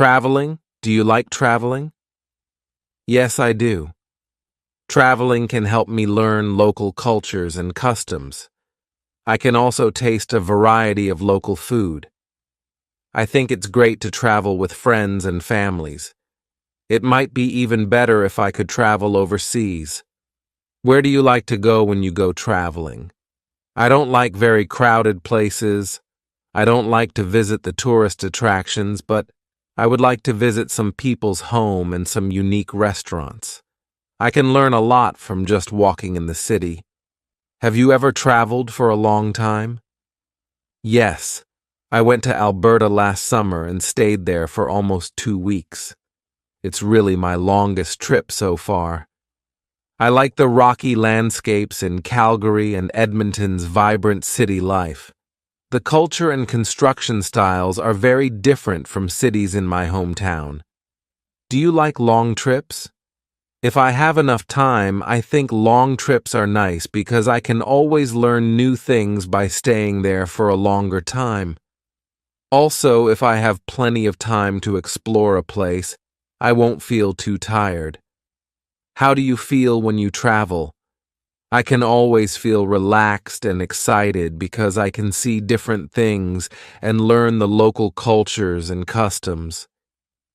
Traveling? Do you like traveling? Yes, I do. Traveling can help me learn local cultures and customs. I can also taste a variety of local food. I think it's great to travel with friends and families. It might be even better if I could travel overseas. Where do you like to go when you go traveling? I don't like very crowded places. I don't like to visit the tourist attractions, but I would like to visit some people's home and some unique restaurants. I can learn a lot from just walking in the city. Have you ever traveled for a long time? Yes. I went to Alberta last summer and stayed there for almost 2 weeks. It's really my longest trip so far. I like the rocky landscapes in Calgary and Edmonton's vibrant city life. The culture and construction styles are very different from cities in my hometown. Do you like long trips? If I have enough time, I think long trips are nice because I can always learn new things by staying there for a longer time. Also, if I have plenty of time to explore a place, I won't feel too tired. How do you feel when you travel? I can always feel relaxed and excited because I can see different things and learn the local cultures and customs.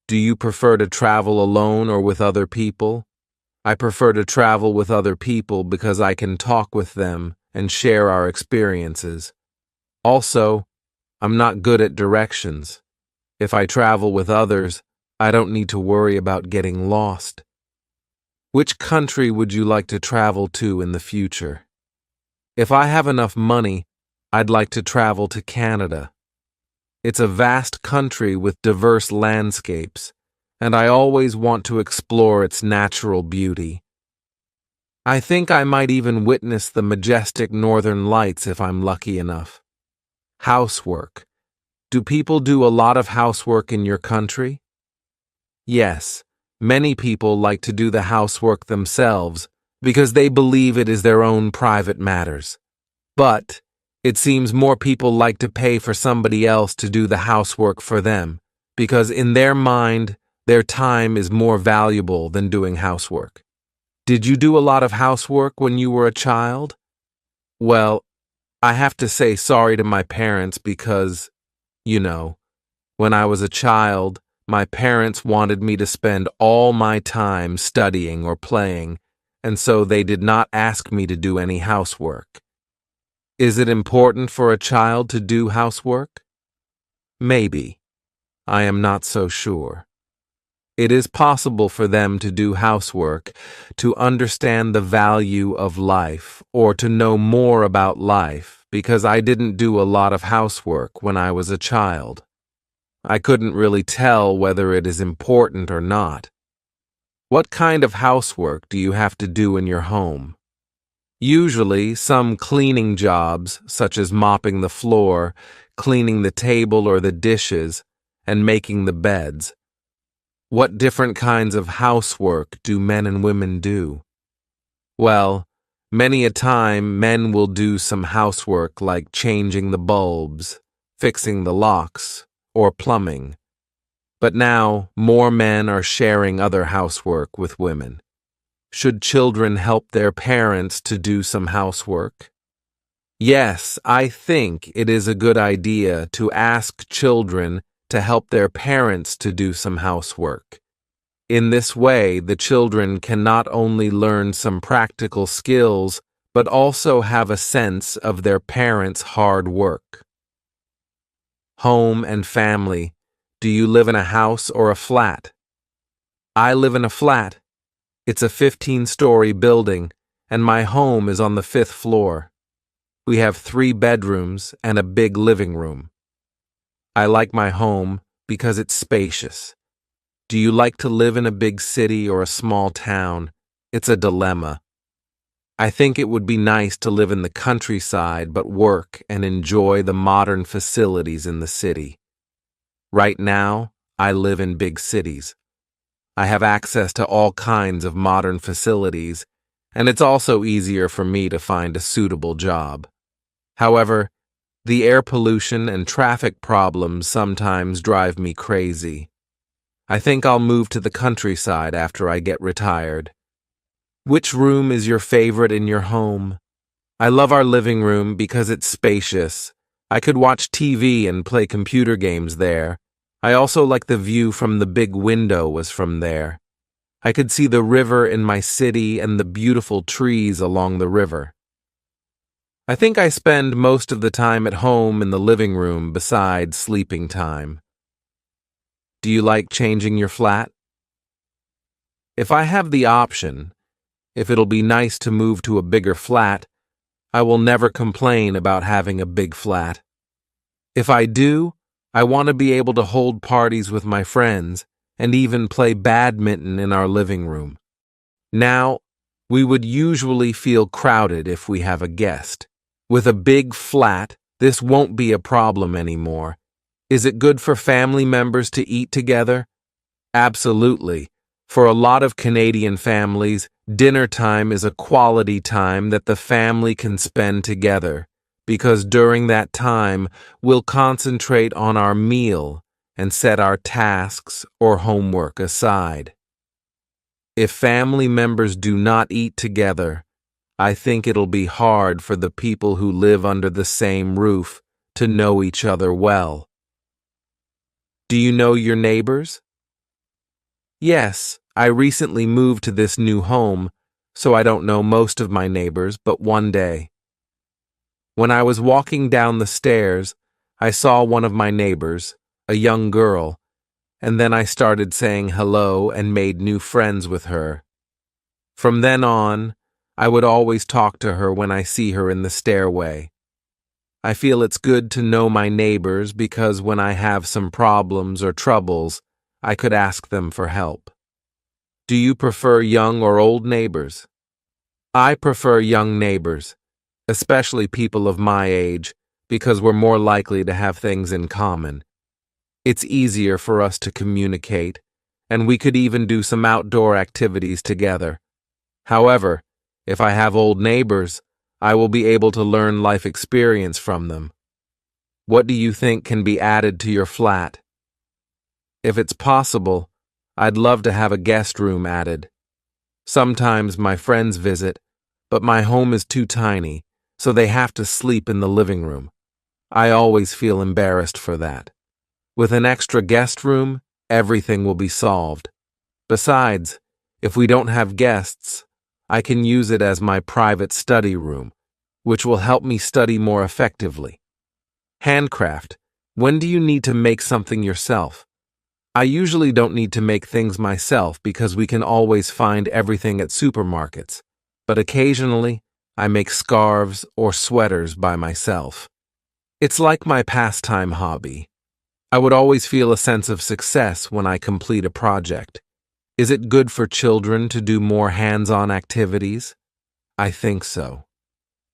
Do you prefer to travel alone or with other people? I prefer to travel with other people because I can talk with them and share our experiences. Also, I'm not good at directions. If I travel with others, I don't need to worry about getting lost. Which country would you like to travel to in the future? If I have enough money, I'd like to travel to Canada. It's a vast country with diverse landscapes, and I always want to explore its natural beauty. I think I might even witness the majestic northern lights if I'm lucky enough. Housework. Do people do a lot of housework in your country? Yes, many people like to do the housework themselves because they believe it is their own private matters. But it seems more people like to pay for somebody else to do the housework for them because in their mind, their time is more valuable than doing housework. Did you do a lot of housework when you were a child? Well, I have to say sorry to my parents because, when I was a child, my parents wanted me to spend all my time studying or playing, and so they did not ask me to do any housework. Is it important for a child to do housework? Maybe. I am not so sure. It is possible for them to do housework, to understand the value of life, or to know more about life, because I didn't do a lot of housework when I was a child. I couldn't really tell whether it is important or not. What kind of housework do you have to do in your home? Usually, some cleaning jobs, such as mopping the floor, cleaning the table or the dishes, and making the beds. What different kinds of housework do men and women do? Well, many a time men will do some housework like changing the bulbs, fixing the locks, or plumbing. But now, more men are sharing other housework with women. Should children help their parents to do some housework? Yes, I think it is a good idea to ask children to help their parents to do some housework. In this way, the children can not only learn some practical skills, but also have a sense of their parents' hard work. Home and family. Do you live in a house or a flat? I live in a flat. It's a 15-story building, and my home is on the 5th floor. We have 3 bedrooms and a big living room. I like my home because it's spacious. Do you like to live in a big city or a small town? It's a dilemma. I think it would be nice to live in the countryside but work and enjoy the modern facilities in the city. Right now, I live in big cities. I have access to all kinds of modern facilities, and it's also easier for me to find a suitable job. However, the air pollution and traffic problems sometimes drive me crazy. I think I'll move to the countryside after I get retired. Which room is your favorite in your home? I love our living room because it's spacious. I could watch TV and play computer games there. I also like the view from the big window was from there. I could see the river in my city and the beautiful trees along the river. I think I spend most of the time at home in the living room besides sleeping time. Do you like changing your flat? If I have the option, if it'll be nice to move to a bigger flat, I will never complain about having a big flat. If I do, I want to be able to hold parties with my friends and even play badminton in our living room. Now, we would usually feel crowded if we have a guest. With a big flat, this won't be a problem anymore. Is it good for family members to eat together? Absolutely. For a lot of Canadian families, dinner time is a quality time that the family can spend together, because during that time, we'll concentrate on our meal and set our tasks or homework aside. If family members do not eat together, I think it'll be hard for the people who live under the same roof to know each other well. Do you know your neighbors? Yes, I recently moved to this new home, so I don't know most of my neighbors, but one day. When I was walking down the stairs, I saw one of my neighbors, a young girl, and then I started saying hello and made new friends with her. From then on, I would always talk to her when I see her in the stairway. I feel it's good to know my neighbors because when I have some problems or troubles, I could ask them for help. Do you prefer young or old neighbors? I prefer young neighbors, especially people of my age, because we're more likely to have things in common. It's easier for us to communicate, and we could even do some outdoor activities together. However, if I have old neighbors, I will be able to learn life experience from them. What do you think can be added to your flat? If it's possible, I'd love to have a guest room added. Sometimes my friends visit, but my home is too tiny, so they have to sleep in the living room. I always feel embarrassed for that. With an extra guest room, everything will be solved. Besides, if we don't have guests, I can use it as my private study room, which will help me study more effectively. Handcraft. When do you need to make something yourself? I usually don't need to make things myself because we can always find everything at supermarkets, but occasionally I make scarves or sweaters by myself. It's like my pastime hobby. I would always feel a sense of success when I complete a project. Is it good for children to do more hands-on activities? I think so.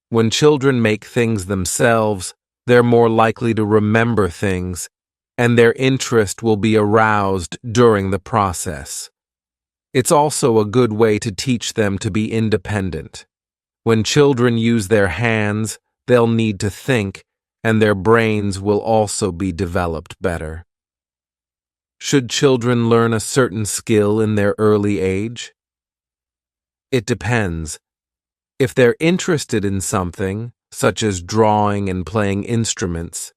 When children make things themselves, they're more likely to remember things, and their interest will be aroused during the process. It's also a good way to teach them to be independent. When children use their hands, they'll need to think, and their brains will also be developed better. Should children learn a certain skill in their early age? It depends. If they're interested in something, such as drawing and playing instruments,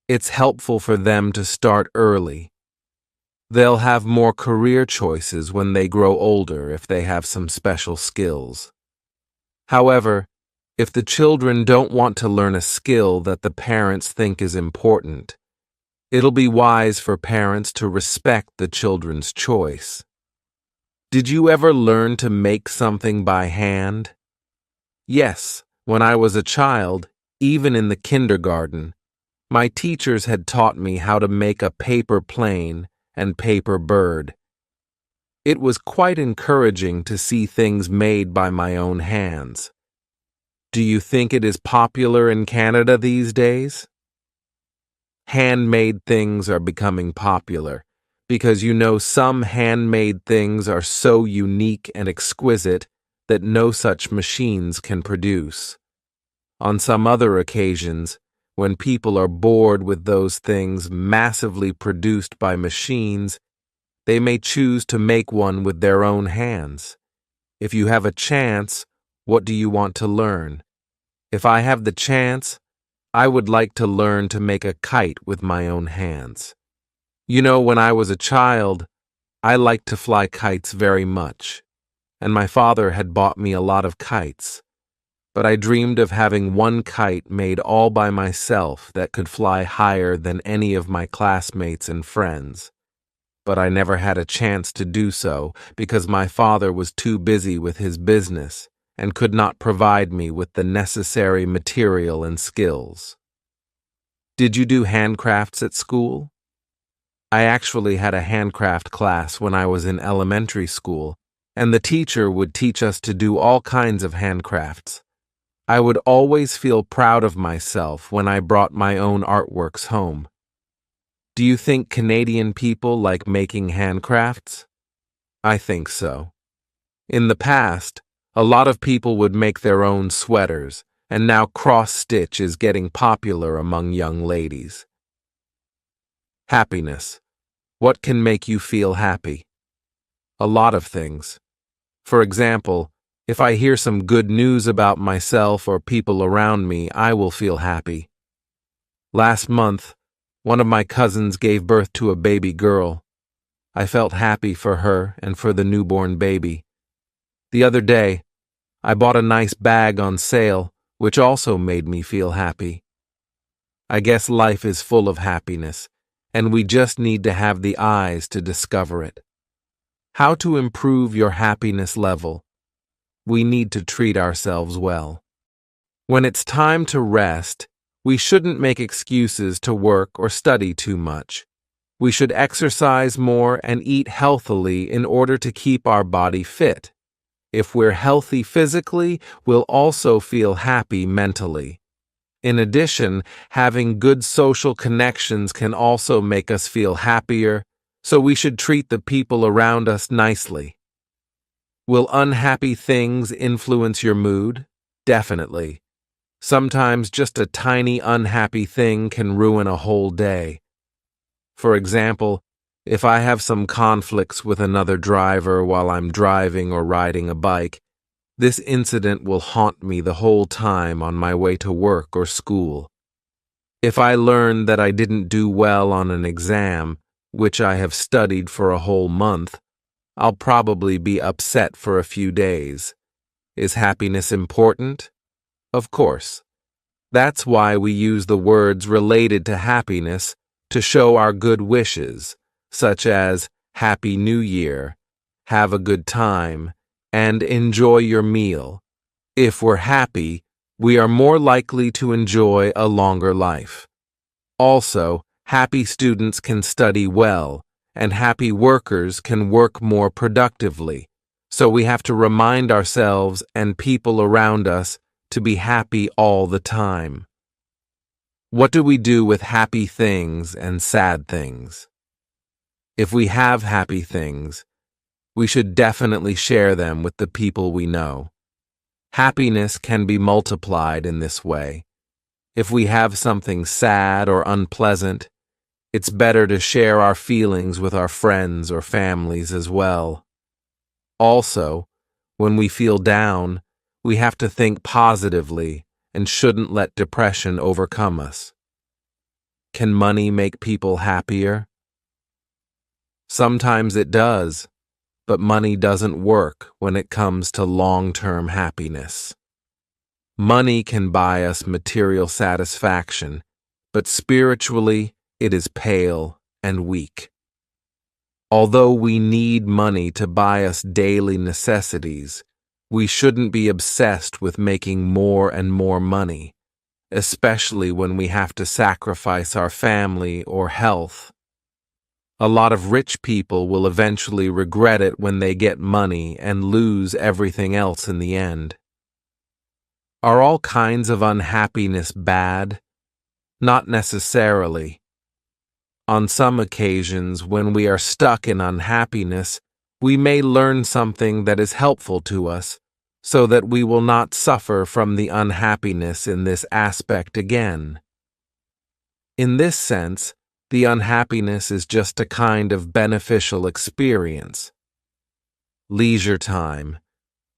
it's helpful for them to start early. They'll have more career choices when they grow older if they have some special skills. However, if the children don't want to learn a skill that the parents think is important, it'll be wise for parents to respect the children's choice. Did you ever learn to make something by hand? Yes, when I was a child, even in the kindergarten, my teachers had taught me how to make a paper plane and paper bird. It was quite encouraging to see things made by my own hands. Do you think it is popular in Canada these days? Handmade things are becoming popular because some handmade things are so unique and exquisite that no such machines can produce. On some other occasions, when people are bored with those things massively produced by machines, They may choose to make one with their own hands. If you have a chance, what do you want to learn? If I have the chance, I would like to learn to make a kite with my own hands. You know, when I was a child, I liked to fly kites very much, and my father had bought me a lot of kites. But I dreamed of having one kite made all by myself that could fly higher than any of my classmates and friends. But I never had a chance to do so because my father was too busy with his business and could not provide me with the necessary material and skills. Did you do handcrafts at school? I actually had a handcraft class when I was in elementary school, and the teacher would teach us to do all kinds of handcrafts. I would always feel proud of myself when I brought my own artworks home. Do you think Canadian people like making handcrafts? I think so. In the past, a lot of people would make their own sweaters, and now cross-stitch is getting popular among young ladies. Happiness. What can make you feel happy? A lot of things. For example, if I hear some good news about myself or people around me, I will feel happy. Last month, one of my cousins gave birth to a baby girl. I felt happy for her and for the newborn baby. The other day, I bought a nice bag on sale, which also made me feel happy. I guess life is full of happiness, and we just need to have the eyes to discover it. How to improve your happiness level? We need to treat ourselves well. When it's time to rest, we shouldn't make excuses to work or study too much. We should exercise more and eat healthily in order to keep our body fit. If we're healthy physically, we'll also feel happy mentally. In addition, having good social connections can also make us feel happier, so we should treat the people around us nicely. Will unhappy things influence your mood? Definitely. Sometimes just a tiny unhappy thing can ruin a whole day. For example, if I have some conflicts with another driver while I'm driving or riding a bike, this incident will haunt me the whole time on my way to work or school. If I learn that I didn't do well on an exam, which I have studied for a whole month, I'll probably be upset for a few days. Is happiness important? Of course. That's why we use the words related to happiness to show our good wishes, such as Happy New Year, have a good time, and enjoy your meal. If we're happy, we are more likely to enjoy a longer life. Also, happy students can study well, and happy workers can work more productively. So we have to remind ourselves and people around us to be happy all the time. What do we do with happy things and sad things? If we have happy things, we should definitely share them with the people we know. Happiness can be multiplied in this way. If we have something sad or unpleasant, it's better to share our feelings with our friends or families as well. Also, when we feel down, we have to think positively and shouldn't let depression overcome us. Can money make people happier? Sometimes it does, but money doesn't work when it comes to long-term happiness. Money can buy us material satisfaction, but spiritually, it is pale and weak. Although we need money to buy us daily necessities, we shouldn't be obsessed with making more and more money, especially when we have to sacrifice our family or health. A lot of rich people will eventually regret it when they get money and lose everything else in the end. Are all kinds of unhappiness bad? Not necessarily. On some occasions, when we are stuck in unhappiness, we may learn something that is helpful to us, so that we will not suffer from the unhappiness in this aspect again. In this sense, The unhappiness is just a kind of beneficial experience. Leisure time.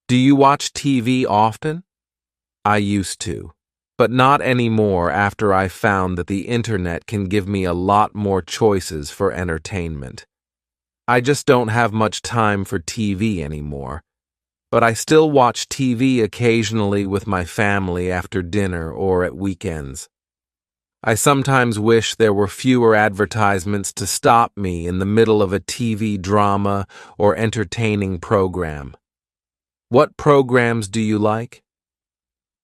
Do you watch TV often? I used to, but not anymore after I found that the internet can give me a lot more choices for entertainment. I just don't have much time for TV anymore, but I still watch TV occasionally with my family after dinner or at weekends. I sometimes wish there were fewer advertisements to stop me in the middle of a TV drama or entertaining program. What programs do you like?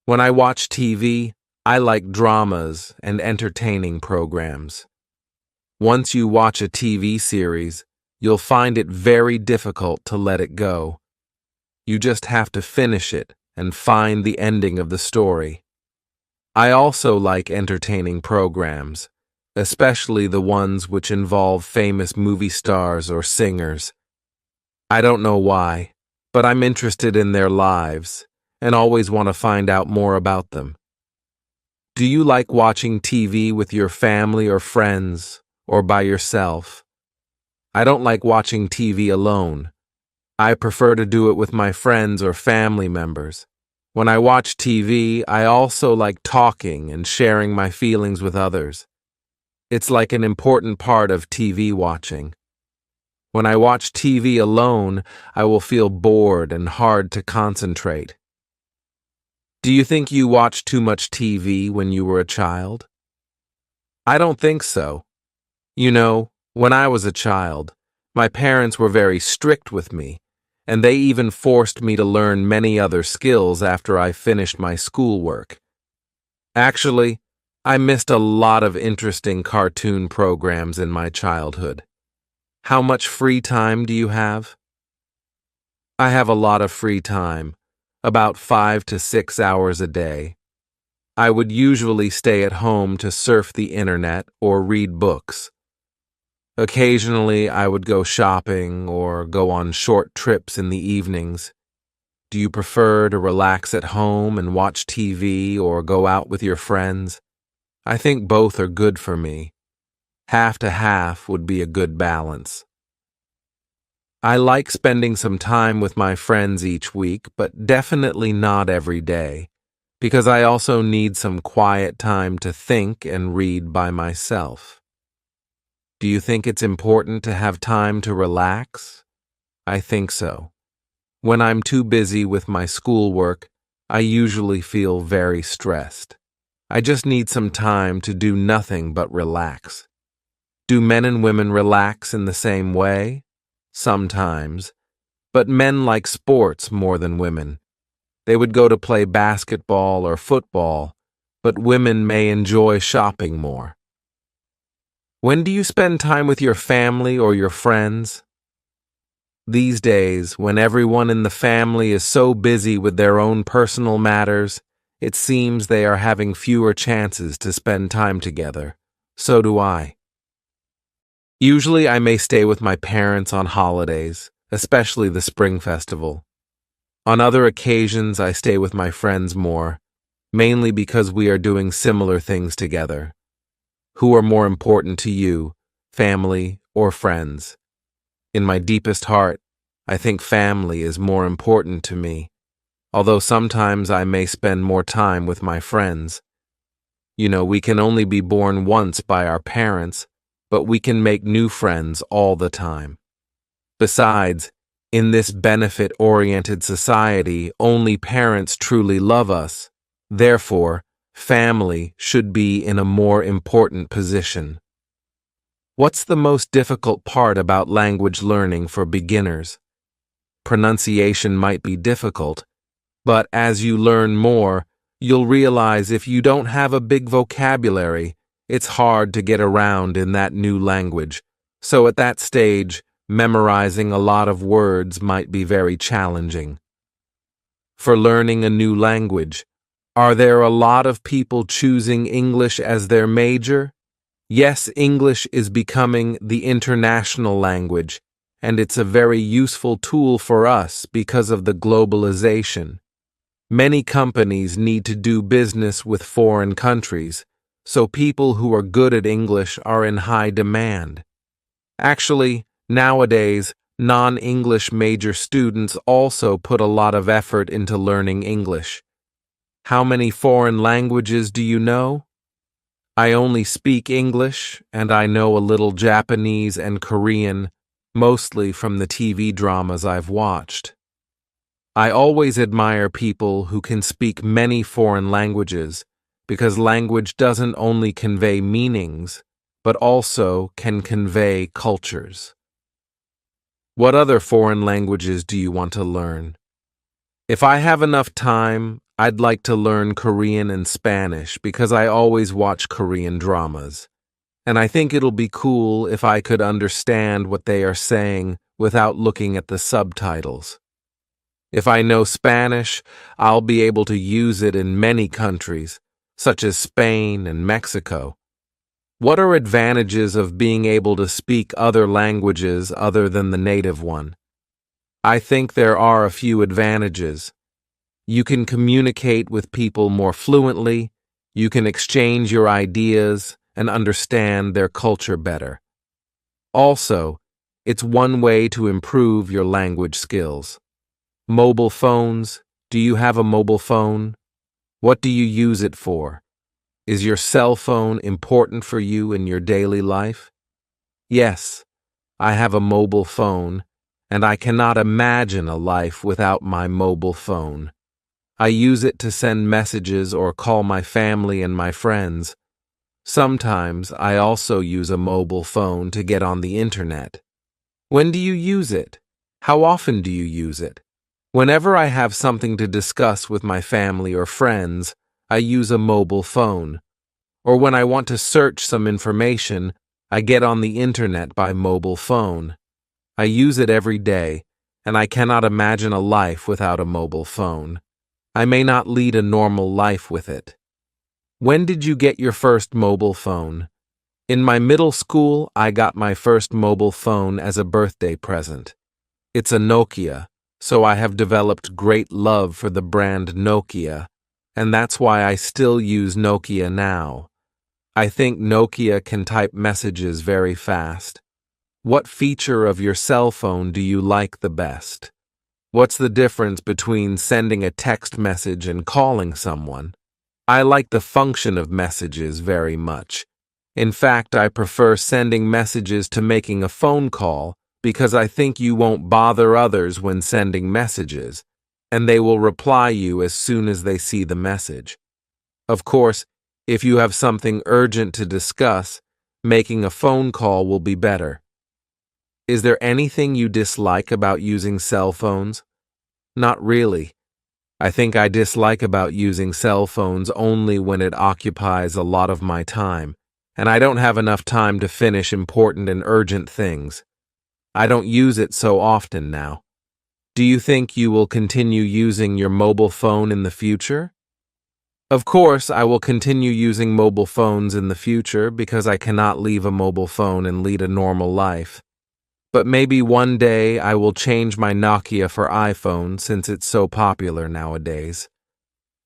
When I watch TV, I like dramas and entertaining programs. Once you watch a TV series, you'll find it very difficult to let it go. You just have to finish it and find the ending of the story. I also like entertaining programs, especially the ones which involve famous movie stars or singers. I don't know why, but I'm interested in their lives and always want to find out more about them. Do you like watching TV with your family or friends, or by yourself? I don't like watching TV alone. I prefer to do it with my friends or family members. When I watch TV, I also like talking and sharing my feelings with others. It's like an important part of TV watching. When I watch TV alone, I will feel bored and hard to concentrate. Do you think you watched too much TV when you were a child? I don't think so. You know, when I was a child, my parents were very strict with me, and they even forced me to learn many other skills after I finished my schoolwork. Actually, I missed a lot of interesting cartoon programs in my childhood. How much free time do you have? I have a lot of free time, about 5 to 6 hours a day. I would usually stay at home to surf the internet or read books. Occasionally, I would go shopping or go on short trips in the evenings. Do you prefer to relax at home and watch TV or go out with your friends? I think both are good for me. Half to half would be a good balance. I like spending some time with my friends each week, but definitely not every day, because I also need some quiet time to think and read by myself. Do you think it's important to have time to relax? I think so. When I'm too busy with my schoolwork, I usually feel very stressed. I just need some time to do nothing but relax. Do men and women relax in the same way? Sometimes. But men like sports more than women. They would go to play basketball or football, but women may enjoy shopping more. When do you spend time with your family or your friends? These days, when everyone in the family is so busy with their own personal matters, it seems they are having fewer chances to spend time together. So do I. Usually I may stay with my parents on holidays, especially the Spring Festival. On other occasions, I stay with my friends more, mainly because we are doing similar things together. Who are more important to you, family or friends? In my deepest heart, I think family is more important to me, although sometimes I may spend more time with my friends. You know, we can only be born once by our parents, but we can make new friends all the time. Besides, in this benefit-oriented society, only parents truly love us. Therefore, family should be in a more important position. What's the most difficult part about language learning for beginners? Pronunciation might be difficult, but as you learn more, you'll realize if you don't have a big vocabulary, it's hard to get around in that new language. So at that stage, memorizing a lot of words might be very challenging. For learning a new language, are there a lot of people choosing English as their major? Yes, English is becoming the international language, and it's a very useful tool for us because of the globalization. Many companies need to do business with foreign countries, so people who are good at English are in high demand. Actually, nowadays, non-English major students also put a lot of effort into learning English. How many foreign languages do you know? I only speak English, and I know a little Japanese and Korean, mostly from the TV dramas I've watched. I always admire people who can speak many foreign languages, because language doesn't only convey meanings, but also can convey cultures. What other foreign languages do you want to learn? If I have enough time, I'd like to learn Korean and Spanish because I always watch Korean dramas. And I think it'll be cool if I could understand what they are saying without looking at the subtitles. If I know Spanish, I'll be able to use it in many countries, such as Spain and Mexico. What are advantages of being able to speak other languages other than the native one? I think there are a few advantages. You can communicate with people more fluently, you can exchange your ideas and understand their culture better. Also, it's one way to improve your language skills. Mobile phones. Do you have a mobile phone? What do you use it for? Is your cell phone important for you in your daily life? Yes, I have a mobile phone, and I cannot imagine a life without my mobile phone. I use it to send messages or call my family and my friends. Sometimes I also use a mobile phone to get on the internet. When do you use it? How often do you use it? Whenever I have something to discuss with my family or friends, I use a mobile phone. Or when I want to search some information, I get on the internet by mobile phone. I use it every day, and I cannot imagine a life without a mobile phone. I may not lead a normal life with it. When did you get your first mobile phone? In my middle school, I got my first mobile phone as a birthday present. It's a Nokia, so I have developed great love for the brand Nokia, and that's why I still use Nokia now. I think Nokia can type messages very fast. What feature of your cell phone do you like the best? What's the difference between sending a text message and calling someone? I like the function of messages very much. In fact, I prefer sending messages to making a phone call because I think you won't bother others when sending messages, and they will reply you as soon as they see the message. Of course, if you have something urgent to discuss, making a phone call will be better. Is there anything you dislike about using cell phones? Not really. I think I dislike about using cell phones only when it occupies a lot of my time, and I don't have enough time to finish important and urgent things. I don't use it so often now. Do you think you will continue using your mobile phone in the future? Of course, I will continue using mobile phones in the future because I cannot leave a mobile phone and lead a normal life. But maybe one day I will change my Nokia for iPhone since it's so popular nowadays.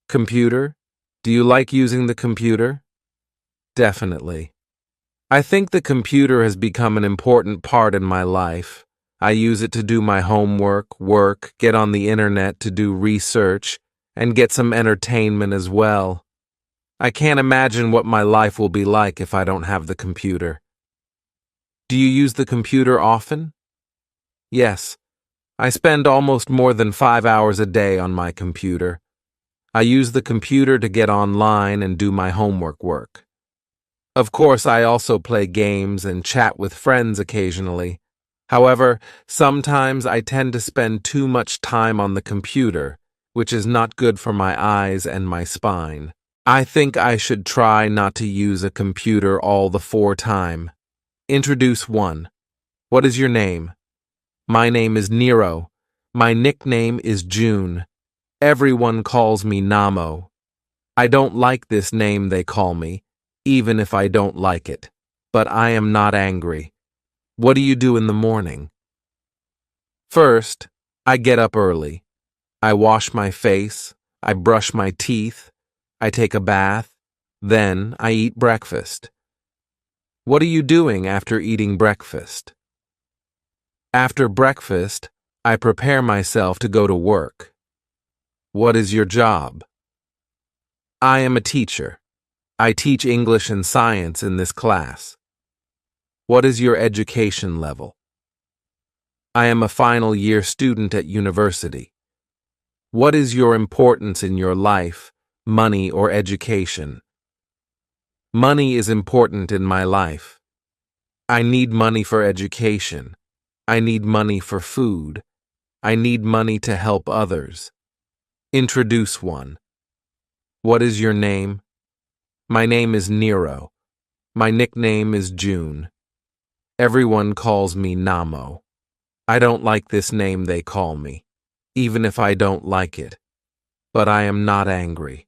Computer? Do you like using the computer? Definitely. I think the computer has become an important part in my life. I use it to do my homework, work, get on the internet to do research, and get some entertainment as well. I can't imagine what my life will be like if I don't have the computer. Do you use the computer often? Yes. I spend almost more than 5 hours a day on my computer. I use the computer to get online and do my homework work. Of course, I also play games and chat with friends occasionally. However, sometimes I tend to spend too much time on the computer, which is not good for my eyes and my spine. I think I should try not to use a computer all the time. Introduce one. What is your name? My name is Nero. My nickname is June. Everyone calls me Namo. I don't like this name they call me, even if I don't like it. But I am not angry. What do you do in the morning? First, I get up early. I wash my face. I brush my teeth. I take a bath. Then I eat breakfast. What are you doing after eating breakfast? After breakfast, I prepare myself to go to work. What is your job? I am a teacher. I teach English and science in this class. What is your education level? I am a final year student at university. What is your importance in your life, money or education? Money is important in my life. I need money for education. I need money for food. I need money to help others. Introduce one. What is your name? My name is Nero. My nickname is June. Everyone calls me Namo. I don't like this name they call me, even if I don't like it. But I am not angry.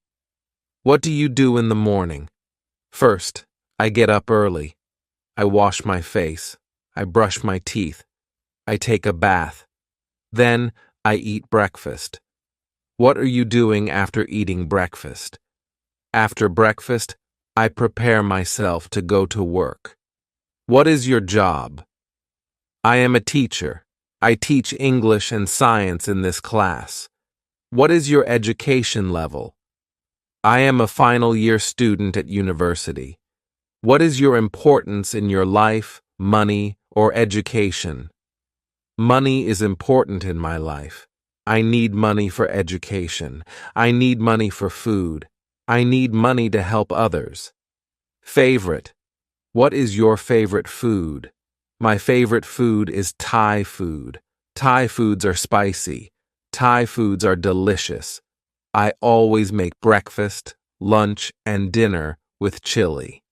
What do you do in the morning? First, I get up early. I wash my face. I brush my teeth. I take a bath. Then, I eat breakfast. What are you doing after eating breakfast? After breakfast, I prepare myself to go to work. What is your job? I am a teacher. I teach English and science in this class. What is your education level? I am a final year student at university. What is your importance in your life, money, or education? Money is important in my life. I need money for education. I need money for food. I need money to help others. Favorite. What is your favorite food? My favorite food is Thai food. Thai foods are spicy. Thai foods are delicious. I always make breakfast, lunch, and dinner with chili.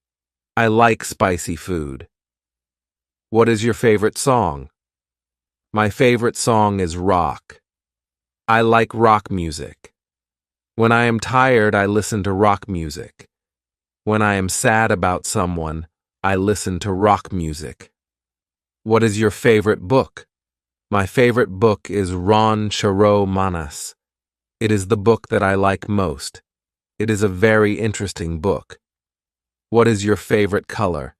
I like spicy food. What is your favorite song? My favorite song is rock. I like rock music. When I am tired, I listen to rock music. When I am sad about someone, I listen to rock music. What is your favorite book? My favorite book is Ron Charo Manas. It is the book that I like most. It is a very interesting book. What is your favorite color?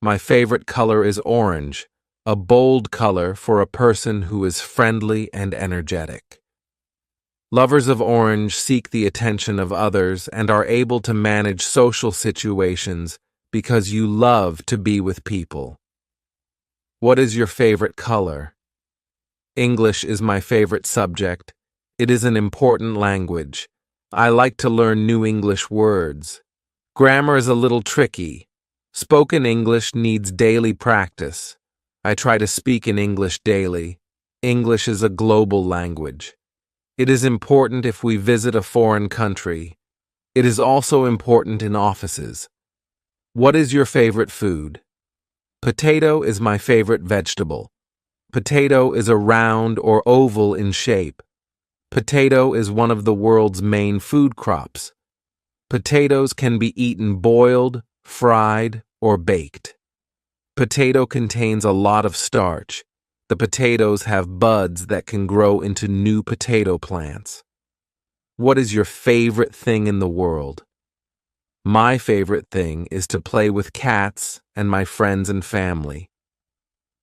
My favorite color is orange, a bold color for a person who is friendly and energetic. Lovers of orange seek the attention of others and are able to manage social situations because you love to be with people. What is your favorite color? English is my favorite subject. It is an important language. I like to learn new English words. Grammar is a little tricky. Spoken English needs daily practice. I try to speak in English daily. English is a global language. It is important if we visit a foreign country. It is also important in offices. What is your favorite food? Potato is my favorite vegetable. Potato is a round or oval in shape. Potato is one of the world's main food crops. Potatoes can be eaten boiled, fried, or baked. Potato contains a lot of starch. The potatoes have buds that can grow into new potato plants. What is your favorite thing in the world? My favorite thing is to play with cats and my friends and family.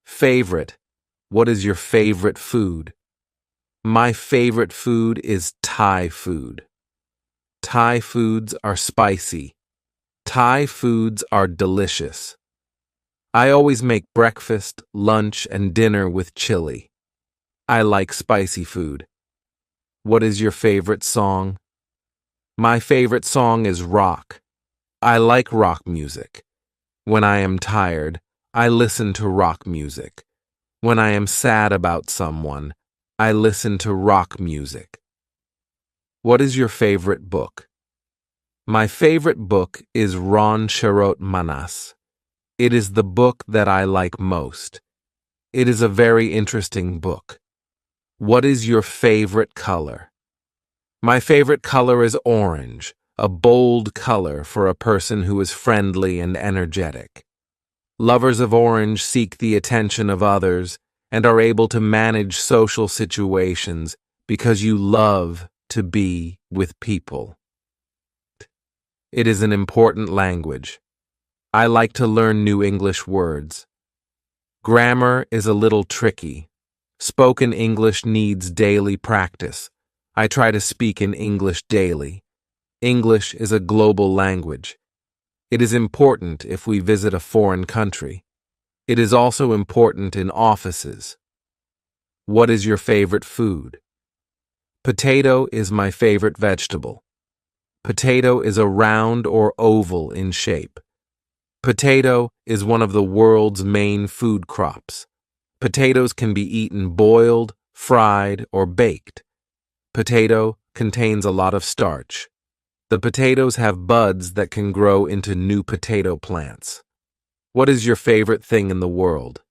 Favorite. What is your favorite food? My favorite food is Thai food. Thai foods are spicy. Thai foods are delicious. I always make breakfast, lunch, and dinner with chili. I like spicy food. What is your favorite song? My favorite song is rock. I like rock music. When I am tired, I listen to rock music. When I am sad about someone, I listen to rock music. What is your favorite book? My favorite book is Ron Charot Manas. It is the book that I like most. It is a very interesting book. What is your favorite color? My favorite color is orange, a bold color for a person who is friendly and energetic. Lovers of orange seek the attention of others and are able to manage social situations because you love to be with people. It is an important language. I like to learn new English words. Grammar is a little tricky. Spoken English needs daily practice. I try to speak in English daily. English is a global language. It is important if we visit a foreign country. It is also important in offices. What is your favorite food? Potato is my favorite vegetable. Potato is a round or oval in shape. Potato is one of the world's main food crops. Potatoes can be eaten boiled, fried, or baked. Potato contains a lot of starch. The potatoes have buds that can grow into new potato plants. What is your favorite thing in the world?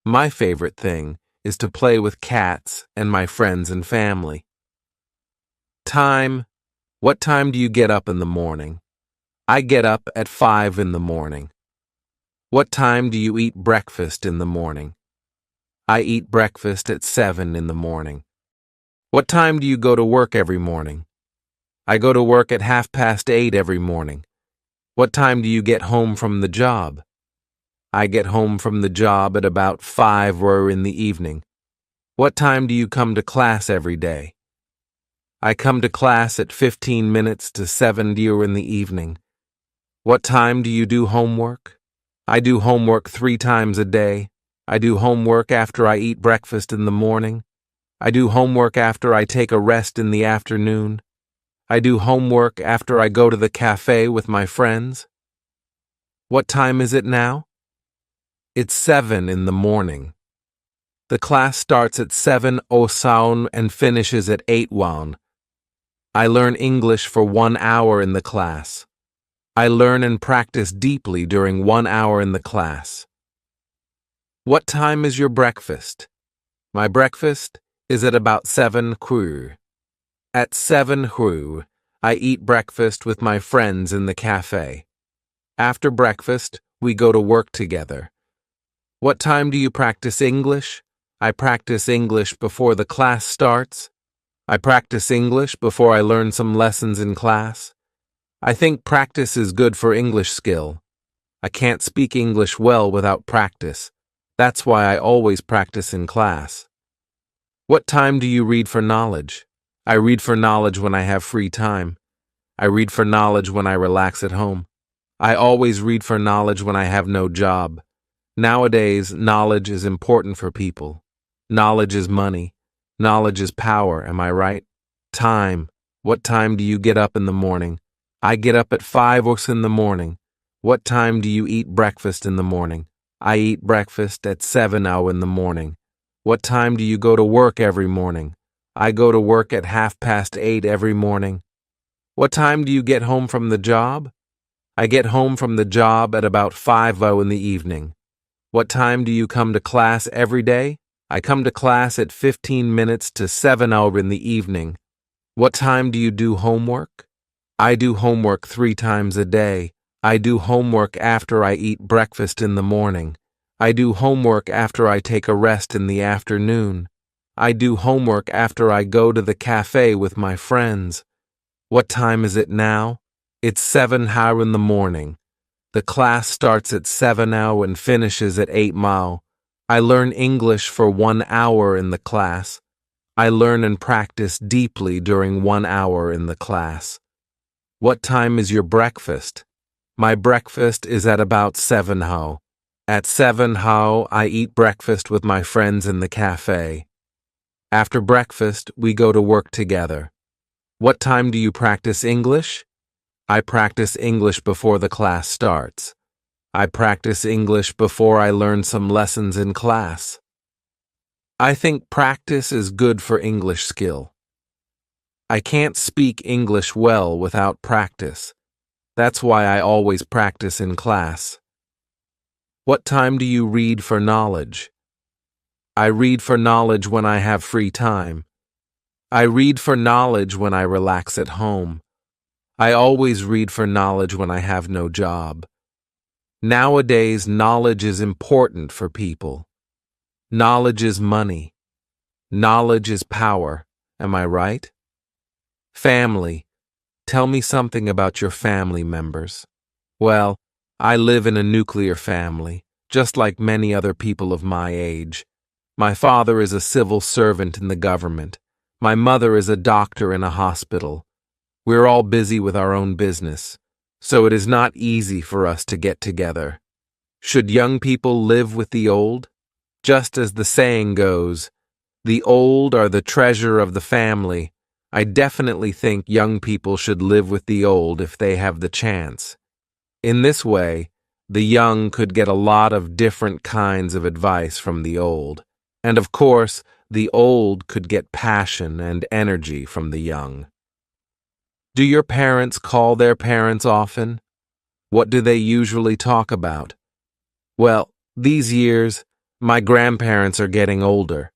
My favorite thing is to play with cats and my friends and family. Time. What time do you get up in the morning? I get up at 5 in the morning. What time do you eat breakfast in the morning? I eat breakfast at 7 in the morning. What time do you go to work every morning? I go to work at 8:30 every morning. What time do you get home from the job? I get home from the job at about 5 or in the evening. What time do you come to class every day? I come to class at 15 minutes to 7 in the evening. What time do you do homework? I do homework 3 times a day. I do homework after I eat breakfast in the morning. I do homework after I take a rest in the afternoon. I do homework after I go to the cafe with my friends. What time is it now? It's 7 in the morning. The class starts at 7 Osaun and finishes at 8 Wan. I learn English for 1 hour in the class. I learn and practice deeply during 1 hour in the class. What time is your breakfast? My breakfast is at about 7 Hu. At 7 Hu, I eat breakfast with my friends in the cafe. After breakfast, we go to work together. What time do you practice English? I practice English before the class starts. I practice English before I learn some lessons in class. I think practice is good for English skill. I can't speak English well without practice. That's why I always practice in class. What time do you read for knowledge? I read for knowledge when I have free time. I read for knowledge when I relax at home. I always read for knowledge when I have no job. Nowadays, knowledge is important for people. Knowledge is money. Knowledge is power, am I right? Time. What time do you get up in the morning? I get up at 5 in the morning. What time do you eat breakfast in the morning? I eat breakfast at 7 in the morning. What time do you go to work every morning? I go to work at 8:30 every morning. What time do you get home from the job? I get home from the job at about 5 in the evening. What time do you come to class every day? I come to class at 15 minutes to 7 in the evening. What time do you do homework? I do homework 3 times a day. I do homework after I eat breakfast in the morning. I do homework after I take a rest in the afternoon. I do homework after I go to the cafe with my friends. What time is it now? It's 7 in the morning. The class starts at 7 and finishes at 8 mile. I learn English for 1 hour in the class. I learn and practice deeply during 1 hour in the class. What time is your breakfast? My breakfast is at about 7 Ho. At 7 Ho, I eat breakfast with my friends in the cafe. After breakfast, we go to work together. What time do you practice English? I practice English before the class starts. I practice English before I learn some lessons in class. I think practice is good for English skill. I can't speak English well without practice. That's why I always practice in class. What time do you read for knowledge? I read for knowledge when I have free time. I read for knowledge when I relax at home. I always read for knowledge when I have no job. Nowadays, knowledge is important for people. Knowledge is money. Knowledge is power. Am I right? Family. Tell me something about your family members. Well, I live in a nuclear family, just like many other people of my age. My father is a civil servant in the government. My mother is a doctor in a hospital. We're all busy with our own business, so it is not easy for us to get together. Should young people live with the old? Just as the saying goes, the old are the treasure of the family. I definitely think young people should live with the old if they have the chance. In this way, the young could get a lot of different kinds of advice from the old. And of course, the old could get passion and energy from the young. Do your parents call their parents often? What do they usually talk about? Well, these years, my grandparents are getting older.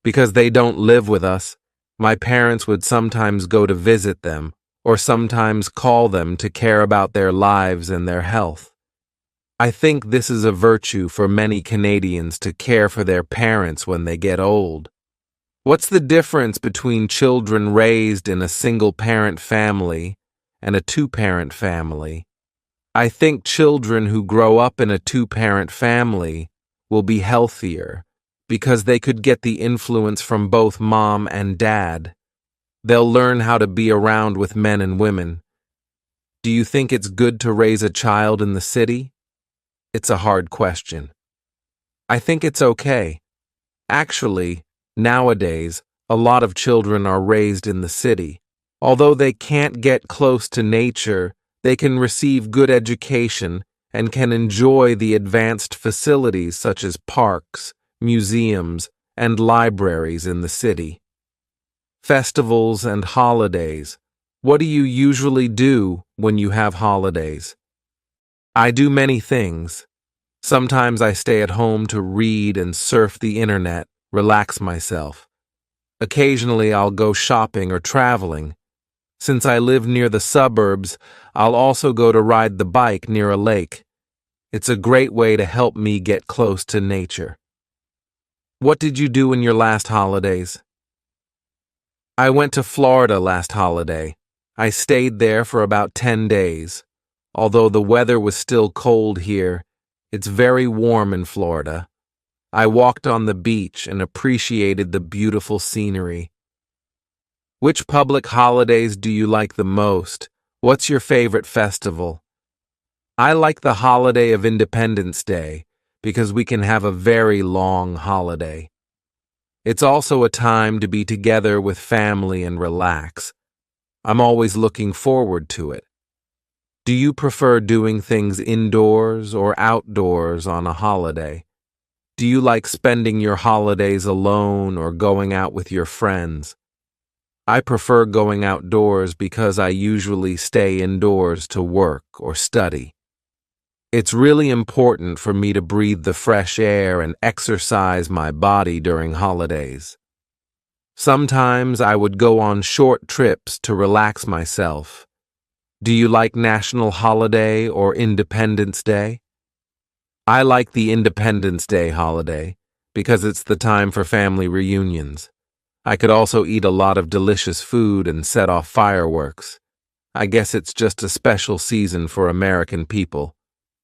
Because they don't live with us, my parents would sometimes go to visit them, or sometimes call them to care about their lives and their health. I think this is a virtue for many Canadians to care for their parents when they get old. What's the difference between children raised in a single-parent family and a two-parent family? I think children who grow up in a two-parent family will be healthier because they could get the influence from both mom and dad. They'll learn how to be around with men and women. Do you think it's good to raise a child in the city? It's a hard question. I think it's okay. Actually, nowadays, a lot of children are raised in the city. Although they can't get close to nature, they can receive good education and can enjoy the advanced facilities such as parks, museums, and libraries in the city. Festivals and holidays. What do you usually do when you have holidays? I do many things. Sometimes I stay at home to read and surf the internet, relax myself. Occasionally I'll go shopping or traveling. Since I live near the suburbs, I'll also go to ride the bike near a lake. It's a great way to help me get close to nature. What did you do in your last holidays? I went to Florida last holiday. I stayed there for about 10 days. Although the weather was still cold here, it's very warm in Florida. I walked on the beach and appreciated the beautiful scenery. Which public holidays do you like the most? What's your favorite festival? I like the holiday of Independence Day because we can have a very long holiday. It's also a time to be together with family and relax. I'm always looking forward to it. Do you prefer doing things indoors or outdoors on a holiday? Do you like spending your holidays alone or going out with your friends? I prefer going outdoors because I usually stay indoors to work or study. It's really important for me to breathe the fresh air and exercise my body during holidays. Sometimes I would go on short trips to relax myself. Do you like National Holiday or Independence Day? I like the Independence Day holiday because it's the time for family reunions. I could also eat a lot of delicious food and set off fireworks. I guess it's just a special season for American people.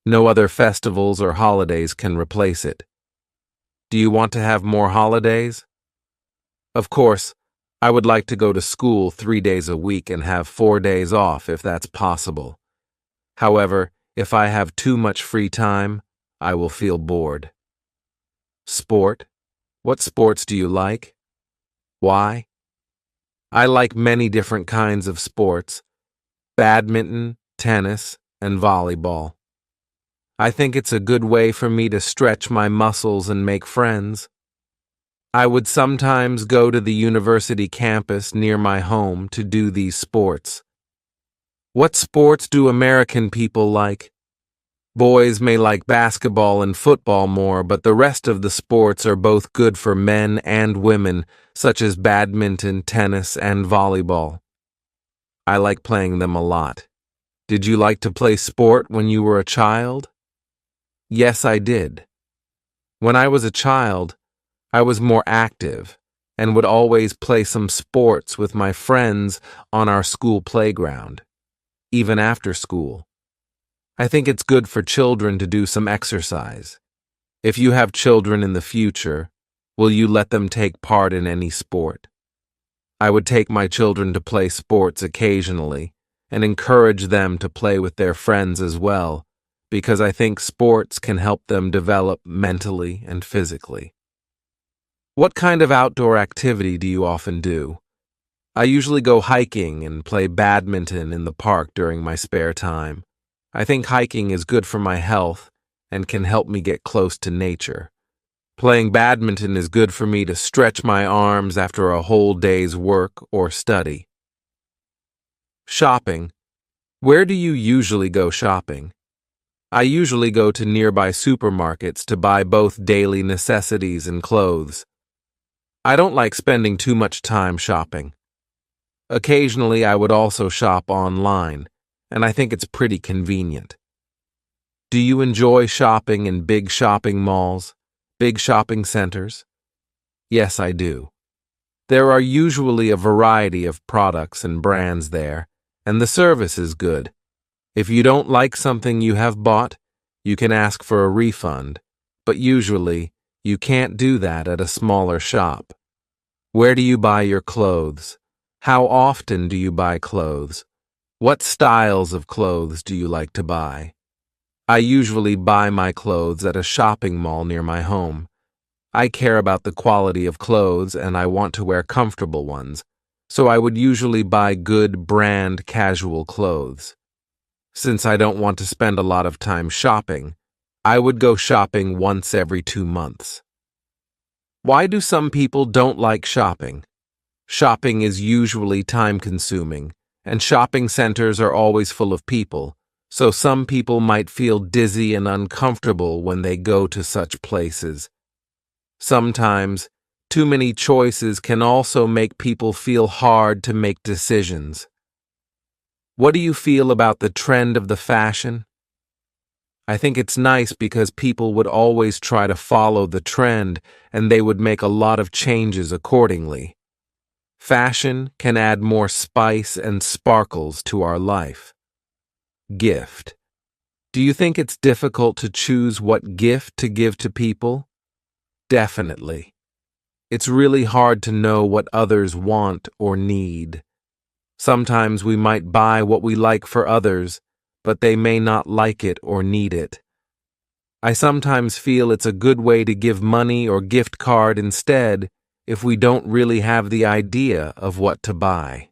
No other festivals or holidays can replace it. Do you want to have more holidays? Of course, I would like to go to school 3 days a week and have 4 days off if that's possible. However, if I have too much free time, I will feel bored. Sport? What sports do you like? Why? I like many different kinds of sports: badminton, tennis, and volleyball. I think it's a good way for me to stretch my muscles and make friends. I would sometimes go to the university campus near my home to do these sports. What sports do American people like? Boys may like basketball and football more, but the rest of the sports are both good for men and women, such as badminton, tennis, and volleyball. I like playing them a lot. Did you like to play sport when you were a child? Yes, I did. When I was a child, I was more active. and would always play some sports with my friends on our school playground, even after school. I think it's good for children to do some exercise. If you have children in the future, will you let them take part in any sport? I would take my children to play sports occasionally and encourage them to play with their friends as well, because I think sports can help them develop mentally and physically. What kind of outdoor activity do you often do? I usually go hiking and play badminton in the park during my spare time. I think hiking is good for my health and can help me get close to nature. Playing badminton is good for me to stretch my arms after a whole day's work or study. Shopping. Where do you usually go shopping? I usually go to nearby supermarkets to buy both daily necessities and clothes. I don't like spending too much time shopping. Occasionally, I would also shop online, and I think it's pretty convenient. Do you enjoy shopping in big shopping malls, big shopping centers? Yes, I do. There are usually a variety of products and brands there, and the service is good. If you don't like something you have bought, you can ask for a refund, but usually you can't do that at a smaller shop. Where do you buy your clothes? How often do you buy clothes? What styles of clothes do you like to buy? I usually buy my clothes at a shopping mall near my home. I care about the quality of clothes and I want to wear comfortable ones, so I would usually buy good brand casual clothes. Since I don't want to spend a lot of time shopping, I would go shopping once every 2 months. Why do some people don't like shopping? Shopping is usually time-consuming, and shopping centers are always full of people, so some people might feel dizzy and uncomfortable when they go to such places. Sometimes, too many choices can also make people feel hard to make decisions. What do you feel about the trend of the fashion? I think it's nice because people would always try to follow the trend and they would make a lot of changes accordingly. Fashion can add more spice and sparkles to our life. Gift. Do you think it's difficult to choose what gift to give to people? Definitely. It's really hard to know what others want or need. Sometimes we might buy what we like for others, but they may not like it or need it. I sometimes feel it's a good way to give money or gift card instead if we don't really have the idea of what to buy.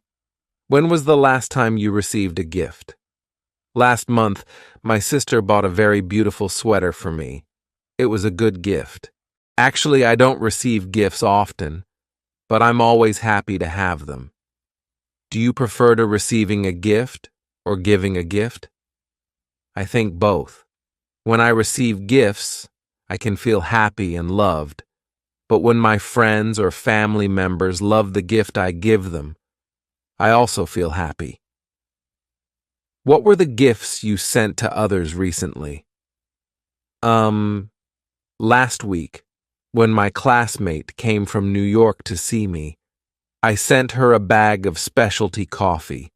When was the last time you received a gift? Last month, my sister bought a very beautiful sweater for me. It was a good gift. Actually, I don't receive gifts often, but I'm always happy to have them. Do you prefer to receiving a gift or giving a gift? I think both. When I receive gifts, I can feel happy and loved. But when my friends or family members love the gift I give them, I also feel happy. What were the gifts you sent to others recently? Last week, when my classmate came from New York to see me, I sent her a bag of specialty coffee,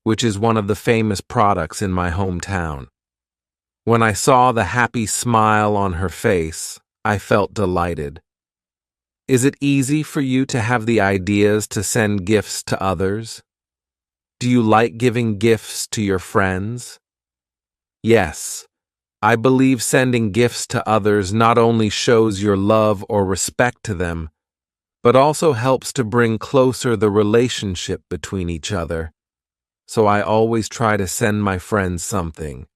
which is one of the famous products in my hometown. When I saw the happy smile on her face, I felt delighted. Is it easy for you to have the ideas to send gifts to others? Do you like giving gifts to your friends? Yes, I believe sending gifts to others not only shows your love or respect to them, but also helps to bring closer the relationship between each other. So I always try to send my friends something,